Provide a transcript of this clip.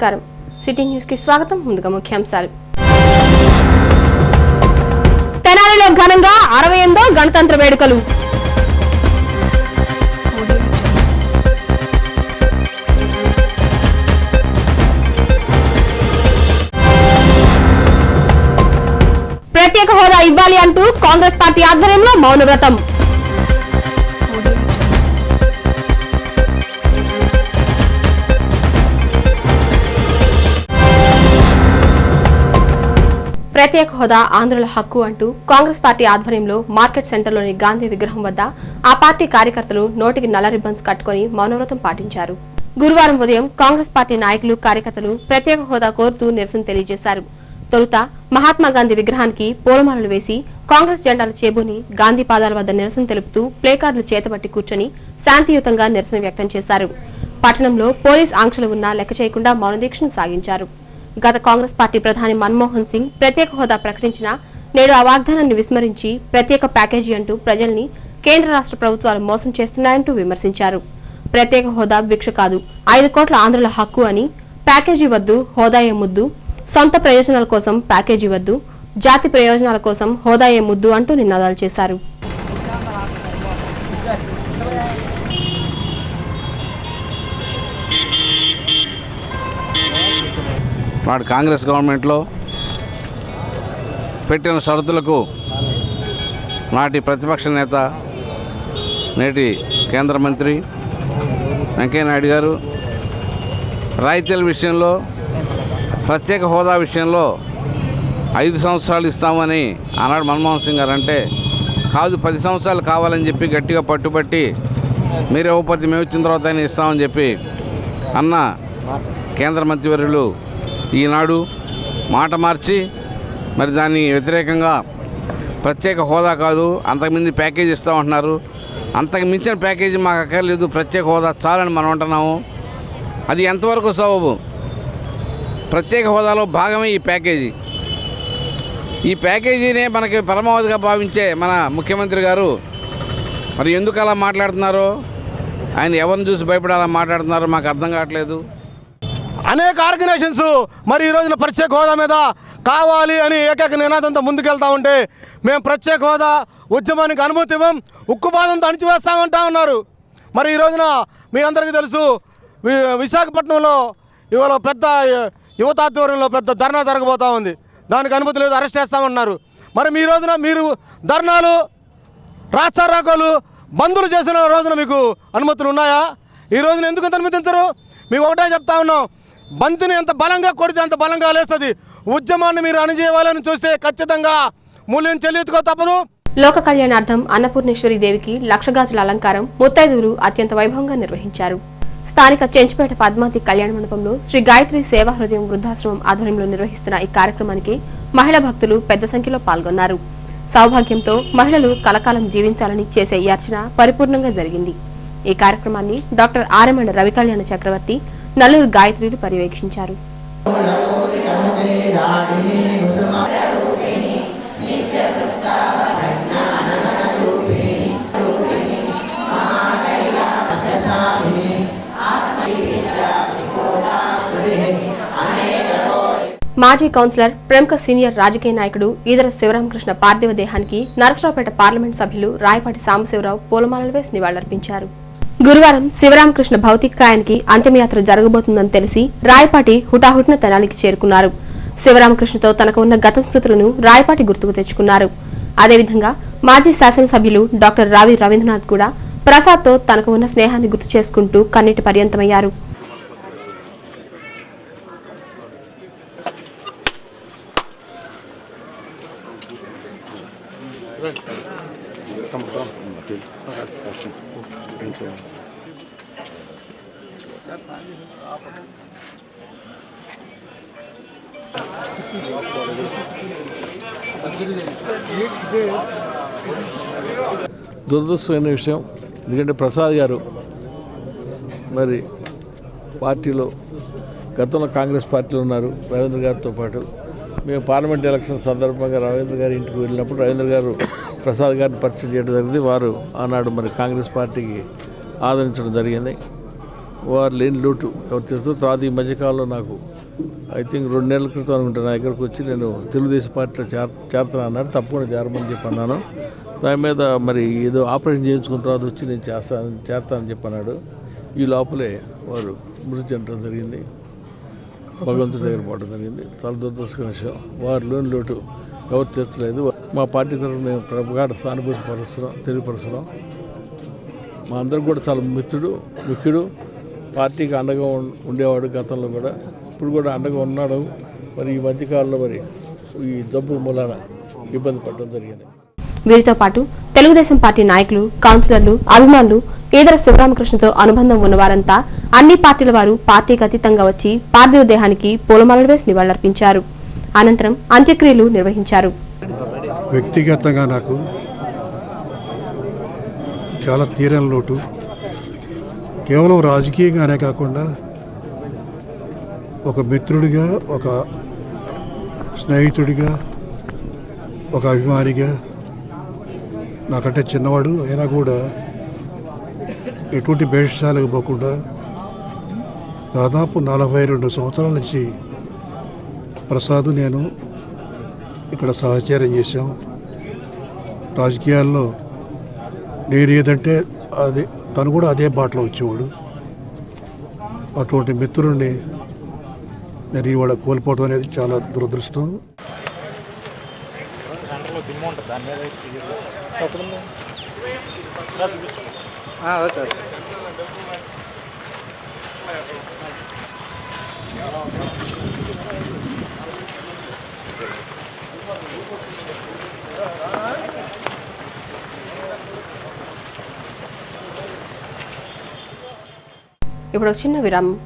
నమస్కారం. City news కి స్వాగతం. ముందుగా ముఖ్యాంశాలు. తెనాలిలో ఘనంగా 68వ గణతంత్ర వేడుకలు. ప్రత్యేక హోదా ఇవ్వాలి అంటూ కాంగ్రెస్ పార్టీ ఆధ్వర్యంలో మౌనవ్రతం. ప్రత్యేక హోదా ఆంధ్రుల హక్కు అంటూ కాంగ్రెస్ పార్టీ ఆధ్వర్యంలో మార్కెట్ సెంటర్లోని గాంధీ విగ్రహం వద్ద ఆ పార్టీ కార్యకర్తలు నోటికి నల్ల రిబ్బన్స్ కట్టుకుని మౌనవ్రతం పాటించారు. గురువారం ఉదయం కాంగ్రెస్ పార్టీ నాయకులు కార్యకర్తలు ప్రత్యేక హోదా కోరుతూ నిరసన తెలియజేశారు. తొలుత మహాత్మాగాంధీ విగ్రహానికి పూలమాలలు వేసి కాంగ్రెస్ జెండాలు చేబూని గాంధీ పాదాల వద్ద నిరసన తెలుపుతూ ప్లేకార్డులు చేతబట్టి కూర్చొని శాంతియుతంగా నిరసన వ్యక్తం చేశారు. పట్టణంలో పోలీస్ ఆంక్షలు ఉన్నా లెక్క చేయకుండా మౌనదీక్షను సాగించారు. గత కాంగ్రెస్ పార్టీ ప్రధాని మన్మోహన్ సింగ్ ప్రత్యేక హోదా ప్రకటించినా నేడు ఆ వాగ్దానాన్ని విస్మరించి ప్రత్యేక ప్యాకేజీ అంటూ ప్రజల్ని కేంద్ర రాష్ట్ర ప్రభుత్వాలు మోసం చేస్తున్నాయంటూ విమర్శించారు. ప్రత్యేక హోదా భిక్ష కాదు, 5 కోట్ల ఆంధ్రుల హక్కు అని, ప్యాకేజీ వద్దు హోదాయే ముద్దు, సొంత ప్రయోజనాల కోసం ప్యాకేజీ వద్దు, జాతి ప్రయోజనాల కోసం హోదాయే ముద్దు అంటూ నినాదాలు చేశారు. నాడు కాంగ్రెస్ గవర్నమెంట్లో పెట్టిన షరతులకు నాటి ప్రతిపక్ష నేత నేటి కేంద్ర మంత్రి వెంకయ్యనాయుడు గారు రాయితీల విషయంలో ప్రత్యేక హోదా విషయంలో 5 సంవత్సరాలు ఇస్తామని ఆనాడు మన్మోహన్ సింగ్ గారు అంటే కాదు 10 సంవత్సరాలు కావాలని చెప్పి గట్టిగా పట్టుబట్టి మీరు ఇవ్వకపోతే మేము వచ్చిన తర్వాత అయినా ఇస్తామని చెప్పి అన్న కేంద్ర మంత్రివర్యులు ఈనాడు మాట మార్చి మరి దాన్ని వ్యతిరేకంగా ప్రత్యేక హోదా కాదు అంతకుమించి ప్యాకేజీ ఇస్తామంటున్నారు. అంతకు మించిన ప్యాకేజీ మాకు అక్కర్లేదు, ప్రత్యేక హోదా చాలని మనం అంటున్నాము. అది ఎంతవరకు సబబు? ప్రత్యేక హోదాలో భాగమే ఈ ప్యాకేజీ. ఈ ప్యాకేజీనే మనకి పరమావధిగా భావించే మన ముఖ్యమంత్రి గారు మరి ఎందుకు అలా మాట్లాడుతున్నారో, ఆయన ఎవరిని చూసి భయపడి అలా మాట్లాడుతున్నారో మాకు అర్థం కావట్లేదు. అనేక ఆర్గనైజేషన్స్ మరి ఈ రోజున ప్రత్యేక హోదా మీద కావాలి అని ఏకైక నినాదంతో ముందుకెళ్తా ఉంటే మేము ప్రత్యేక హోదా ఉద్యమానికి అనుమతి ఇవ్వం, ఉక్కుపాదంతో అణిచివేస్తామంటా ఉన్నారు. మరి ఈ రోజున మీ అందరికీ తెలుసు విశాఖపట్నంలో ఇవాళ పెద్ద యువతాధ్వర్యంలో పెద్ద ధర్నా జరగబోతూ ఉంది. దానికి అనుమతి లేదు, అరెస్ట్ చేస్తామన్నారు. మరి మీ రోజున మీరు ధర్నాలు రాస్తారోకోలు బంధులు చేసిన రోజున మీకు అనుమతులు ఉన్నాయా? ఈ రోజున ఎందుకు అనుమతించరు? మీకు ఒకటే చెప్తా ఉన్నాం, బంతిని ఎంత బలంగా కొడితే అంత బలంగా లేస్తుంది. ఉద్యమాన్ని మీరు అణిచేయాలని చూస్తే ఖచ్చితంగా మూల్యం చెల్లించుకో తప్పదు. లోక కళ్యాణార్థం అన్నపూర్ణేశ్వరి దేవికి 1,00,000 గాజుల అలంకారం ముత్తైదువులు అత్యంత వైభవంగా నిర్వహించారు. స్థానిక చెంచుపేట పద్మావతి కళ్యాణ మండపంలో శ్రీ గాయత్రి సేవా హృదయం వృద్ధాశ్రమం ఆధ్వర్యంలో నిర్వహిస్తున్న ఈ కార్యక్రమానికి మహిళా భక్తులు పెద్ద సంఖ్యలో పాల్గొన్నారు. సౌభాగ్యంతో మహిళలు కలకాలం జీవించాలని చేసే ఈ అర్చన పరిపూర్ణంగా జరిగింది. ఈ కార్యక్రమాన్ని డాక్టర్ ఆర్ఎమండ రవికళ్యాణ చక్రవర్తి, నల్లూరు గాయత్రిలు పర్యవేక్షించారు. మాజీ కౌన్సిలర్, ప్రముఖ సీనియర్ రాజకీయ నాయకుడు ఈదర శివరామకృష్ణ పార్థివ దేహానికి నరసరావుపేట పార్లమెంట్ సభ్యులు రాయపాటి సాంబశివరావు పూలమాలలు వేసి నివాళులర్పించారు. గురువారం శివరామకృష్ణ భౌతికాయానికి అంతిమయాత్ర జరగబోతుందని తెలిసి రాయపాటి హుటాహుటిన తెనాలికి చేరుకున్నారు. శివరామకృష్ణతో తనకు ఉన్న గత స్మృతులను రాయపాటి గుర్తుకు తెచ్చుకున్నారు. అదేవిధంగా మాజీ శాసనసభ్యులు డాక్టర్ రావి రవీంద్రనాథ్ కూడా ప్రసాద్తో తనకు ఉన్న స్నేహాన్ని గుర్తు చేసుకుంటూ కన్నీటి పర్యంతమయ్యారు. దురదృష్టమైన విషయం. ఎందుకంటే ప్రసాద్ గారు మరి పార్టీలో గతంలో కాంగ్రెస్ పార్టీలో ఉన్నారు రవీంద్ర గారితో పాటు. మేము పార్లమెంట్ ఎలక్షన్ సందర్భంగా రవీంద్ర గారి ఇంటికి వెళ్ళినప్పుడు రవీంద్ర గారు ప్రసాద్ గారిని పరిచయం చేయడం జరిగింది. వారు ఆనాడు మరి కాంగ్రెస్ పార్టీకి ఆదరించడం జరిగింది. వారు లేని లోటు ఎవరు తెలుసో. తర్వాత ఈ మధ్యకాలంలో నాకు ఐ థింక్ 2 నెలల క్రితం అనుకుంటా నా దగ్గరకు వచ్చి నేను తెలుగుదేశం పార్టీలో చేరుతాను అన్నాడు. తప్పకుండా చేరమని చెప్పి అన్నాను. దాని మీద మరి ఏదో ఆపరేషన్ చేయించుకున్న తర్వాత వచ్చి నేను చేరతానని చెప్పి అన్నాడు. ఈ లోపలే వారు మృతి చెందడం జరిగింది, భగవంతుడి దగ్గర పోవడం జరిగింది. చాలా దురదృష్టకర విషయం. వారు లోని లోటు ఎవరు తీర్చలేదు. మా పార్టీ తరఫున మేము ప్రగాఢ సానుభూతి తెలియపరుస్తున్నాం. మా అందరికి కూడా చాలా ముఖ్యుడు, పార్టీకి అండగా ఉండేవాడు గతంలో కూడా, ఇప్పుడు కూడా అండగా ఉన్నాడు. మరి ఈ మధ్యకాలంలో మరి ఈ జబ్బు మూలాన ఇబ్బంది పడడం జరిగింది. వీరితో పాటు తెలుగుదేశం పార్టీ నాయకులు, కౌన్సిలర్లు, అభిమానులు, ఈదర శివరామకృష్ణతో అనుబంధం ఉన్నవారంతా అన్ని పార్టీల వారు పార్టీకి అతీతంగా వచ్చి పార్థివ దేహానికి పూలమాలలు వేసి నివాళులర్పించారు. అనంతరం అంత్యక్రియలు నిర్వహించారు. వ్యక్తిగతంగా నాకు చాలా తీరని లోటు. కేవలం రాజకీయంగానే కాకుండా ఒక మిత్రుడిగా, ఒక స్నేహితుడిగా, ఒక అభిమానిగా, నాకంటే చిన్నవాడు అయినా కూడా ఎటువంటి భేషాలకు పోకుండా దాదాపు 42 సంవత్సరాల నుంచి ప్రసాద్ నేను ఇక్కడ సహచర్యం చేశాం. రాజకీయాల్లో నేను ఏదంటే అది తను కూడా అదే బాటలో వచ్చేవాడు. అటువంటి మిత్రుడిని నేను ఇవాళ కోల్పోవడం అనేది చాలా దురదృష్టం. ఇప్పుడు ఒక చిన్న విరామం.